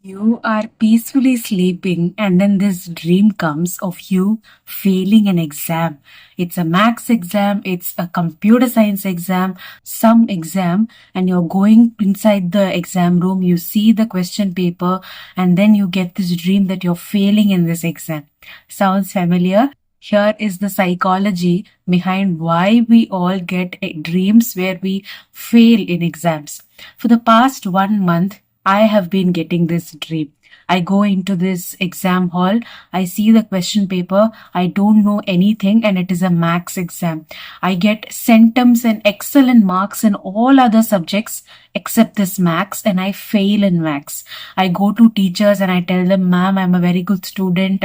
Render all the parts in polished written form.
You are peacefully sleeping, and then this dream comes of you failing an exam. It's a max exam, it's a computer science exam, some exam, and you're going inside the exam room. You see the question paper, and then you get this dream that you're failing in this exam. Sounds familiar? Here is the psychology behind why we all get dreams where we fail in exams. For the past 1 month, I have been getting this dream. I go into this exam hall, I see the question paper, I don't know anything, and it is a max exam. I get centums and excellent marks in all other subjects except this max, and I fail in max. I go to teachers and I tell them, ma'am, I'm a very good student.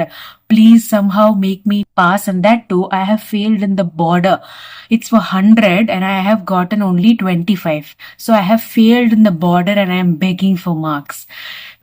Please somehow make me pass. And that too, I have failed in the border. It's for 100 and I have gotten only 25. So I have failed in the border and I am begging for marks.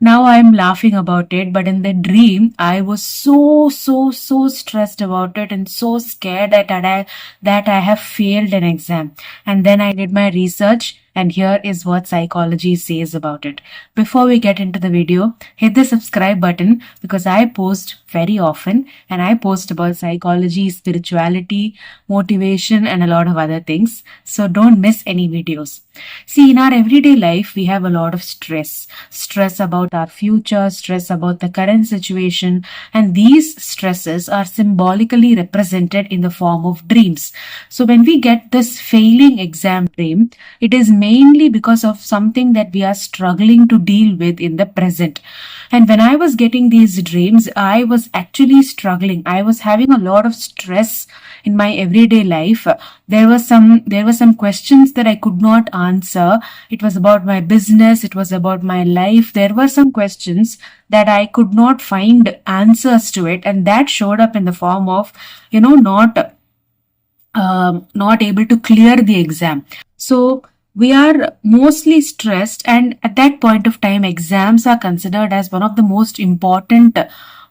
Now I'm laughing about it, but in the dream, I was so stressed about it and so scared that I have failed an exam. And then I did my research, and here is what psychology says about it. Before we get into the video, hit the subscribe button because I post very often, and I post about psychology, spirituality, motivation, and a lot of other things. So don't miss any videos. See, in our everyday life, we have a lot of stress. Stress about our future, stress about the current situation, and these stresses are symbolically represented in the form of dreams. So when we get this failing exam dream, it is mainly because of something that we are struggling to deal with in the present. And when I was getting these dreams, I was actually struggling. I was having a lot of stress in my everyday life. There were some questions that I could not answer. It was about my business, it was about my life. There were some questions that I could not find answers to it, and that showed up in the form of not able to clear the exam. So we are mostly stressed, and at that point of time, exams are considered as one of the most important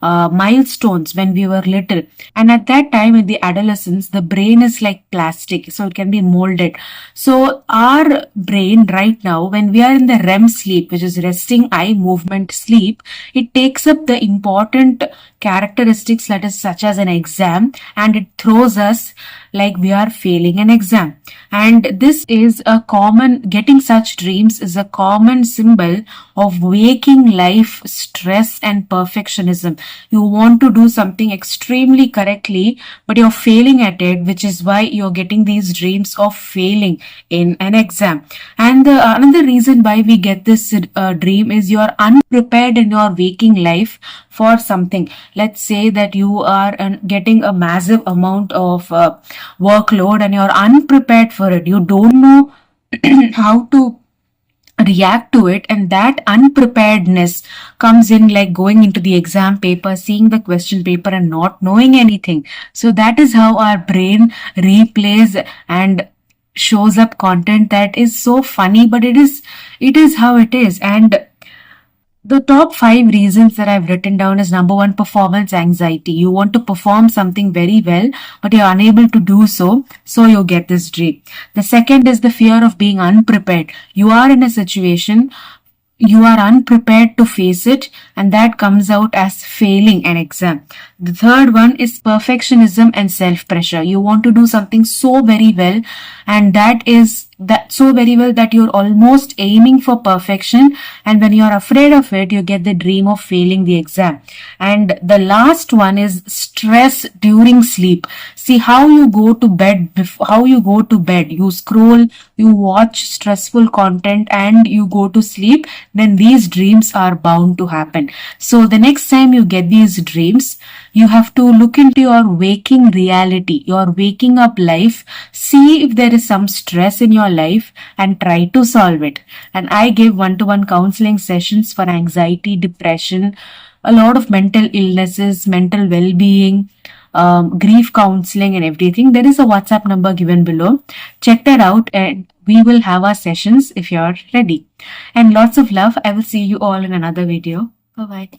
milestones when we were little. And at that time, in the adolescence, the brain is like plastic, so it can be molded. So our brain right now, when we are in the REM sleep, which is resting eye movement sleep, it takes up the important characteristics that is such as an exam, and it throws us like we are failing an exam. And this is a common, getting such dreams is a common symbol of waking life stress and perfectionism. You want to do something extremely correctly, but you're failing at it, which is why you're getting these dreams of failing in an exam. And another reason why we get this dream is you're unprepared in your waking life for something. Let's say that you are getting a massive amount of workload and you're unprepared for it. You don't know how to react to it, and that unpreparedness comes in like going into the exam paper, seeing the question paper and not knowing anything. So that is how our brain replays and shows up content that is so funny, but it is how it is. And the top 5 reasons that I've written down is number 1, performance anxiety. You want to perform something very well, but you're unable to do so, so you get this dream. The second is the fear of being unprepared. You are in a situation, you are unprepared to face it, and that comes out as failing an exam. The third one is perfectionism and self-pressure. You want to do something so very well, and that so very well that you're almost aiming for perfection, and when you're afraid of it, you get the dream of failing the exam. And the last one is stress during sleep. See how you go to bed, you scroll, you watch stressful content, and you go to sleep, then these dreams are bound to happen. So the next time you get these dreams, you have to look into your waking reality, your waking up life, see if there is some stress in your life and try to solve it. And I give one-to-one counseling sessions for anxiety, depression, a lot of mental illnesses, mental well-being, grief counseling and everything. There is a WhatsApp number given below. Check that out and we will have our sessions if you're ready. And lots of love. I will see you all in another video. Bye-bye.